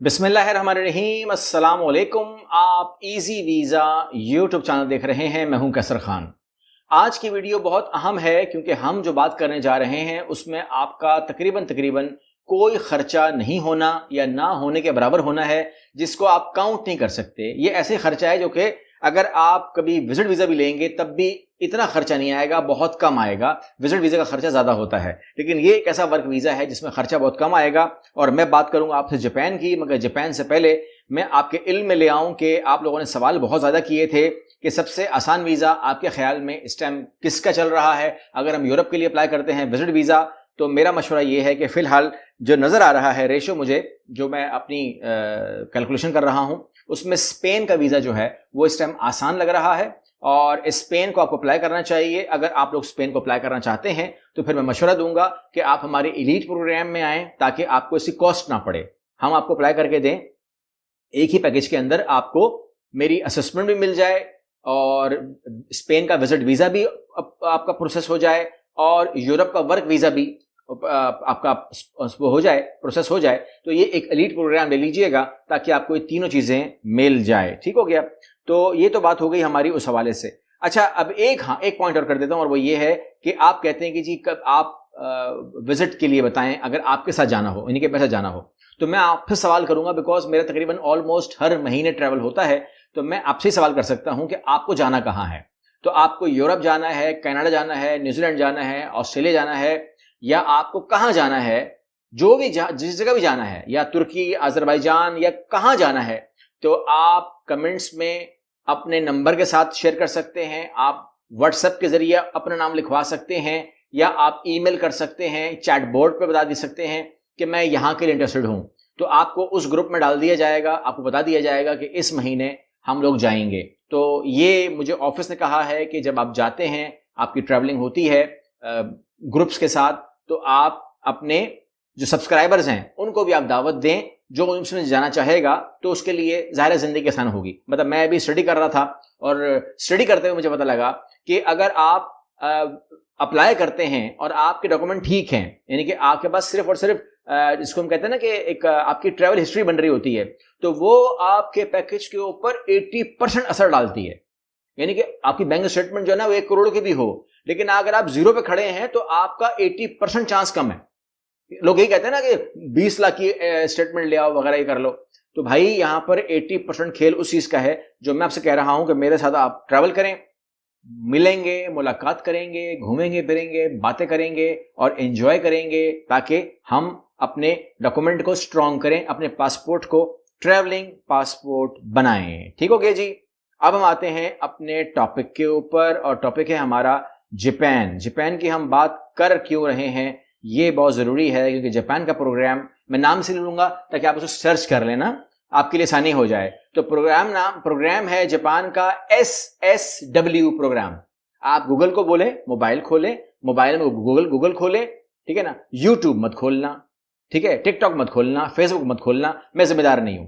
बिस्मिल्लाहिर्रहमानिर्रहीम, अस्सलाम वालेकुम। आप इजी वीज़ा यूट्यूब चैनल देख रहे हैं। मैं हूं कैसर खान। आज की वीडियो बहुत अहम है क्योंकि हम जो बात करने जा रहे हैं उसमें आपका तकरीबन कोई खर्चा नहीं होना या ना होने के बराबर होना है, जिसको आप काउंट नहीं कर सकते। ये ऐसे खर्चा है जो कि अगर आप कभी विजिट वीज़ा भी लेंगे तब भी इतना खर्चा नहीं आएगा, बहुत कम आएगा। विजिट वीज़ा का खर्चा ज़्यादा होता है, लेकिन ये एक ऐसा वर्क वीज़ा है जिसमें खर्चा बहुत कम आएगा। और मैं बात करूंगा आपसे जापान की, मगर जापान से पहले मैं आपके इल्म में ले आऊं कि आप लोगों ने सवाल बहुत ज़्यादा किए थे कि सबसे आसान वीज़ा आपके ख्याल में इस टाइम किसका चल रहा है। अगर हम यूरोप के लिए अप्लाई करते हैं विजिट वीज़ा, तो मेरा मशवरा ये है कि फ़िलहाल जो नज़र आ रहा है रेशो, मुझे जो मैं अपनी कैलकुलेशन कर रहा हूं, उसमें स्पेन का वीज़ा जो है वो इस टाइम आसान लग रहा है और स्पेन को आपको अप्लाई करना चाहिए। अगर आप लोग स्पेन को अप्लाई करना चाहते हैं तो फिर मैं मशवरा दूंगा कि आप हमारे एलीट प्रोग्राम में आएँ ताकि आपको इसकी कॉस्ट ना पड़े। हम आपको अप्लाई करके दें, एक ही पैकेज के अंदर आपको मेरी असेसमेंट भी मिल जाए और स्पेन का विजिट वीज़ा भी आपका प्रोसेस हो जाए और यूरोप का वर्क वीज़ा भी आपका वो हो जाए, प्रोसेस हो जाए। तो ये एक एलीट प्रोग्राम ले लीजिएगा ताकि आपको ये तीनों चीज़ें मिल जाए। ठीक हो गया? तो ये तो बात हो गई हमारी उस हवाले से। अच्छा, अब एक पॉइंट और कर देता हूँ, और वो ये है कि आप कहते हैं कि जी कब आप विजिट के लिए बताएं अगर आपके साथ जाना हो, इन्हीं के पैसा जाना हो। तो मैं आपसे सवाल करूंगा, बिकॉज मेरा तकरीबन ऑलमोस्ट हर महीने ट्रैवल होता है, तो मैं आपसे सवाल कर सकता हूं कि आपको जाना कहाँ है। तो आपको यूरोप जाना है, कनाडा जाना है, न्यूजीलैंड जाना है, ऑस्ट्रेलिया जाना है, या आपको कहाँ जाना है? जो भी जिस जगह भी जाना है, या तुर्की, अजरबैजान, या कहाँ जाना है, तो आप कमेंट्स में अपने नंबर के साथ शेयर कर सकते हैं। आप व्हाट्सएप के जरिए अपना नाम लिखवा सकते हैं, या आप ईमेल कर सकते हैं, चैट बोर्ड पर बता दे सकते हैं कि मैं यहाँ के लिए इंटरेस्टेड हूँ। तो आपको उस ग्रुप में डाल दिया जाएगा, आपको बता दिया जाएगा कि इस महीने हम लोग जाएंगे। तो ये मुझे ऑफिस ने कहा है कि जब आप जाते हैं, आपकी ट्रैवलिंग होती है ग्रुप्स के साथ, तो आप अपने जो सब्सक्राइबर्स हैं उनको भी आप दावत दें। जो उसमें जाना चाहेगा तो उसके लिए ज़ाहिर ज़िंदगी आसान होगी। मतलब मैं अभी स्टडी कर रहा था और स्टडी करते हुए मुझे पता लगा कि अगर आप अप्लाई करते हैं और आपके डॉक्यूमेंट ठीक हैं, यानी कि आपके पास सिर्फ और सिर्फ जिसको हम कहते हैं ना कि एक आपकी ट्रैवल हिस्ट्री बन रही होती है, तो वो आपके पैकेज के ऊपर 80% असर डालती है। यानी कि आपकी बैंक स्टेटमेंट जो है ना वो 1 करोड़ की भी हो, लेकिन अगर आप जीरो पे खड़े हैं तो आपका 80% चांस कम है। लोग यही कहते हैं ना कि 20 लाख की स्टेटमेंट ले आओ वगैरह, ये कर लो। तो भाई यहां पर 80% खेल उस चीज का है जो मैं आपसे कह रहा हूं कि मेरे साथ आप ट्रैवल करें, मिलेंगे, मुलाकात करेंगे, घूमेंगे फिरेंगे, बातें करेंगे और एंजॉय करेंगे, ताकि हम अपने डॉक्यूमेंट को स्ट्रॉन्ग करें, अपने पासपोर्ट को ट्रैवलिंग पासपोर्ट बनाएं। ठीक हो गया जी? अब हम आते हैं अपने टॉपिक के ऊपर, और टॉपिक है हमारा जापान। जापान की हम बात कर क्यों रहे हैं, ये बहुत जरूरी है, क्योंकि जापान का प्रोग्राम मैं नाम से लूंगा ताकि आप उसको सर्च कर लेना, आपके लिए आसानी हो जाए। तो प्रोग्राम है जापान का SSW प्रोग्राम। आप गूगल को बोले, मोबाइल खोले, मोबाइल में गूगल खोले, ठीक है ना? यूट्यूब मत खोलना, ठीक है? टिकटॉक मत खोलना, फेसबुक मत खोलना, मैं जिम्मेदार नहीं हूं।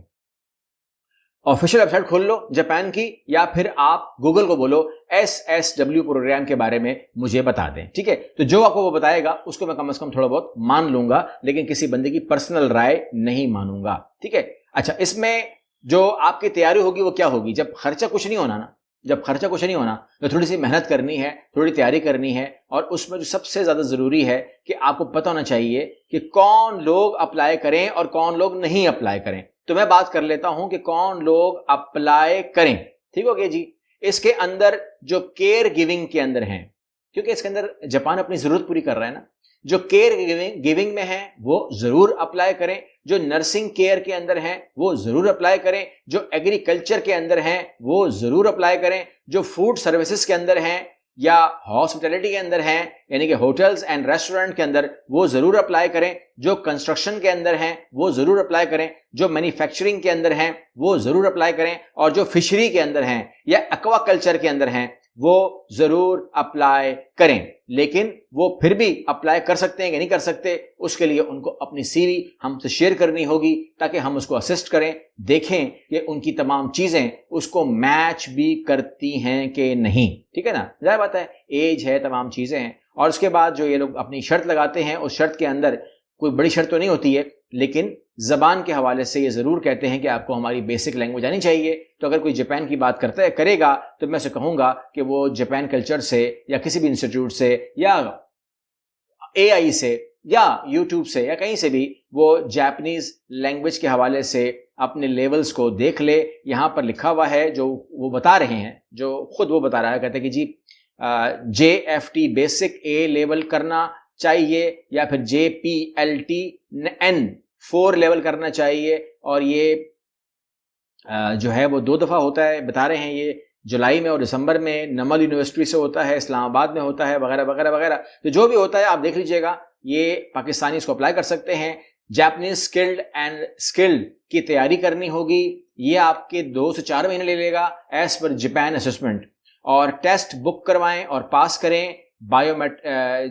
ऑफिशियल वेबसाइट खोल लो जापान की, या फिर आप गूगल को बोलो SSW प्रोग्राम के बारे में मुझे बता दें। ठीक है? तो जो आपको वो बताएगा उसको मैं कम से कम थोड़ा बहुत मान लूंगा, लेकिन किसी बंदे की पर्सनल राय नहीं मानूंगा। ठीक है? अच्छा, इसमें जो आपकी तैयारी होगी वो क्या होगी? जब खर्चा कुछ नहीं होना ना, जब खर्चा कुछ नहीं होना, तो थोड़ी सी मेहनत करनी है, थोड़ी तैयारी करनी है। और उसमें जो सबसे ज्यादा जरूरी है कि आपको पता होना चाहिए कि कौन लोग अप्लाई करें और कौन लोग नहीं अप्लाई करें। तो मैं बात कर लेता हूं कि कौन लोग अप्लाई करें। ठीक हो गया जी? इसके अंदर जो केयर गिविंग के अंदर हैं, क्योंकि इसके अंदर जापान अपनी जरूरत पूरी कर रहा है ना, जो केयर गिविंग में है वो जरूर अप्लाई करें। जो नर्सिंग केयर के अंदर हैं वो जरूर अप्लाई करें। जो एग्रीकल्चर के अंदर हैं वो जरूर अप्लाई करें। जो फूड सर्विसेज के अंदर हैं या हॉस्पिटैलिटी के अंदर हैं, यानी कि होटल्स एंड रेस्टोरेंट के अंदर, वो जरूर अप्लाई करें। जो कंस्ट्रक्शन के अंदर हैं वो जरूर अप्लाई करें। जो मैन्युफैक्चरिंग के अंदर हैं वो जरूर अप्लाई करें। और जो फिशरी के अंदर हैं या एक्वाकल्चर के अंदर हैं वो जरूर अप्लाई करें। लेकिन वो फिर भी अप्लाई कर सकते हैं कि नहीं कर सकते, उसके लिए उनको अपनी सीवी हमसे शेयर करनी होगी ताकि हम उसको असिस्ट करें, देखें कि उनकी तमाम चीजें उसको मैच भी करती हैं कि नहीं। ठीक है ना? जाहिर बात है, एज है, तमाम चीजें हैं। और उसके बाद जो ये लोग अपनी शर्त लगाते हैं, उस शर्त के अंदर کوئی بڑی شرط تو نہیں ہوتی ہے، لیکن زبان کے حوالے سے یہ ضرور کہتے ہیں کہ آپ کو ہماری بیسک لینگویج آنی چاہیے. تو اگر کوئی جاپان کی بات کرے گا تو میں اسے کہوں گا کہ وہ جاپان کلچر سے یا کسی بھی انسٹیٹیوٹ سے یا AI سے یا یوٹیوب سے یا کہیں سے بھی وہ جاپنیز لینگویج کے حوالے سے اپنے لیولز کو دیکھ لے. یہاں پر لکھا ہوا ہے جو وہ بتا رہے ہیں، جو خود وہ بتا رہا ہے، کہتے ہیں کہ جی JFT بیسک A لیول کرنا چاہیے یا پھر JPLTN 4 لیول کرنا چاہیے، اور یہ جو ہے وہ 2 دفعہ ہوتا ہے. بتا رہے ہیں یہ جولائی میں اور دسمبر میں نمل یونیورسٹی سے ہوتا ہے، اسلام آباد میں ہوتا ہے، وغیرہ وغیرہ وغیرہ. تو جو بھی ہوتا ہے آپ دیکھ لیجئے گا. یہ پاکستانی اس کو اپلائی کر سکتے ہیں. جاپنیز اسکلڈ اینڈ اسکلڈ کی تیاری کرنی ہوگی. یہ آپ کے 2 سے 4 مہینے لے لے گا ایز پر جاپان اسسمنٹ. اور ٹیسٹ بک کروائیں اور پاس کریں.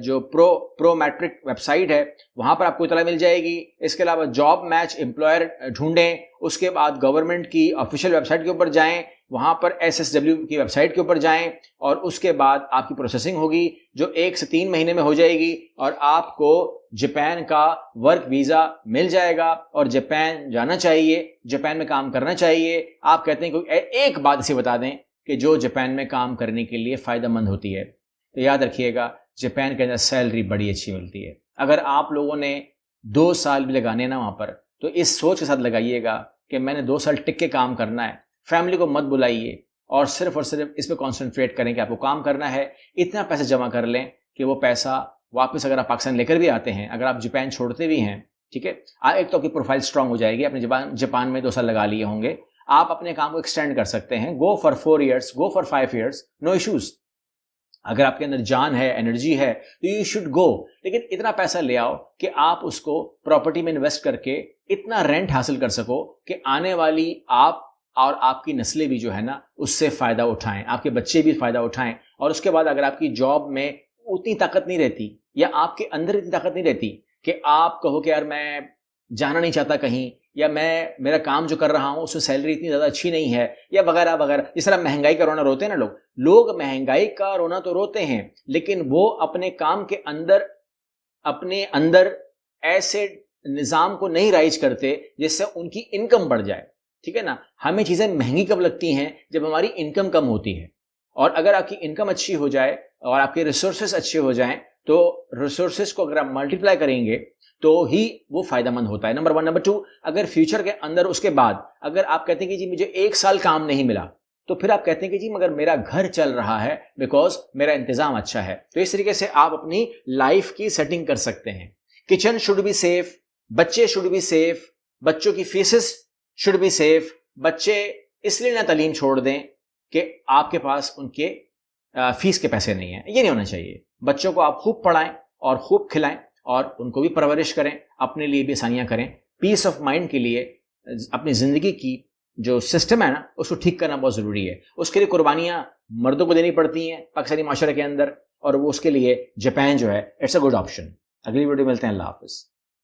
جو پرو میٹرک ویب سائٹ ہے وہاں پر آپ کو اطلاع مل جائے گی. اس کے علاوہ جاب میچ امپلائر ڈھونڈیں. اس کے بعد گورنمنٹ کی آفیشیل ویب سائٹ کے اوپر جائیں، وہاں پر SSW کی ویب سائٹ کے اوپر جائیں، اور اس کے بعد آپ کی پروسیسنگ ہوگی جو 1 سے 3 مہینے میں ہو جائے گی، اور آپ کو جاپان کا ورک ویزا مل جائے گا اور جاپان جانا چاہیے، جاپان میں کام کرنا چاہیے. آپ کہتے ہیں کہ ایک بات اسے بتا دیں کہ جو جاپان میں کام کرنے کے لیے فائدہ مند ہوتی ہے، تو یاد رکھیے گا جاپان کے اندر سیلری بڑی اچھی ملتی ہے. اگر آپ لوگوں نے 2 سال بھی لگانے نا وہاں پر، تو اس سوچ کے ساتھ لگائیے گا کہ میں نے 2 سال ٹک کے کام کرنا ہے. فیملی کو مت بلائیے اور صرف اس پہ کانسنٹریٹ کریں کہ آپ کو کام کرنا ہے. اتنا پیسہ جمع کر لیں کہ وہ پیسہ واپس اگر آپ پاکستان لے کر بھی آتے ہیں، اگر آپ جاپان چھوڑتے بھی ہیں، ٹھیک ہے، ایک تو آپ کی پروفائل سٹرونگ ہو جائے گی. اپنے جاپان میں 2 سال لگا لیے ہوں گے، آپ اپنے کام کو ایکسٹینڈ کر سکتے ہیں. Go for 4 years, go for 5 years, no issues. اگر آپ کے اندر جان ہے، انرجی ہے، تو یو شوڈ گو. لیکن اتنا پیسہ لے آؤ کہ آپ اس کو پراپرٹی میں انویسٹ کر کے اتنا رینٹ حاصل کر سکو کہ آنے والی آپ اور آپ کی نسلیں بھی جو ہے نا اس سے فائدہ اٹھائیں، آپ کے بچے بھی فائدہ اٹھائیں. اور اس کے بعد اگر آپ کی جاب میں اتنی طاقت نہیں رہتی یا آپ کے اندر اتنی طاقت نہیں رہتی کہ آپ کہو کہ یار میں جانا نہیں چاہتا کہیں، یا میرا کام جو کر رہا ہوں اس میں سیلری اتنی زیادہ اچھی نہیں ہے، یا وغیرہ وغیرہ. جس طرح مہنگائی کا رونا روتے ہیں نا لوگ مہنگائی کا رونا تو روتے ہیں، لیکن وہ اپنے کام کے اپنے اندر ایسے نظام کو نہیں رائج کرتے جس سے ان کی انکم بڑھ جائے. ٹھیک ہے نا. ہمیں چیزیں مہنگی کب لگتی ہیں؟ جب ہماری انکم کم ہوتی ہے. اور اگر آپ کی انکم اچھی ہو جائے اور آپ کے ریسورسز اچھے ہو جائیں تو ریسورسز کو اگر آپ ملٹیپلائی کریں گے تو ہی وہ فائدہ مند ہوتا ہے. نمبر 1. نمبر 2، اگر فیوچر کے اندر اس کے بعد اگر آپ کہتے ہیں کہ جی مجھے 1 سال کام نہیں ملا، تو پھر آپ کہتے ہیں کہ جی مگر میرا گھر چل رہا ہے بیکاز میرا انتظام اچھا ہے. تو اس طریقے سے آپ اپنی لائف کی سیٹنگ کر سکتے ہیں. کچن شوڈ بی سیف، بچے شوڈ بی سیف، بچوں کی فیسز شوڈ بی سیف. بچے اس لیے نہ تعلیم چھوڑ دیں کہ آپ کے پاس ان کے فیس کے پیسے نہیں ہیں. یہ نہیں ہونا چاہیے. بچوں کو آپ خوب پڑھائیں اور خوب کھلائیں اور ان کو بھی پرورش کریں، اپنے لیے بھی آسانیاں کریں. پیس آف مائنڈ کے لیے اپنی زندگی کی جو سسٹم ہے نا اس کو ٹھیک کرنا بہت ضروری ہے. اس کے لیے قربانیاں مردوں کو دینی پڑتی ہیں پاکستانی معاشرے کے اندر، اور وہ اس کے لیے جاپان جو ہے اٹس اے گڈ آپشن. اگلی ویڈیو ملتے ہیں. اللہ حافظ.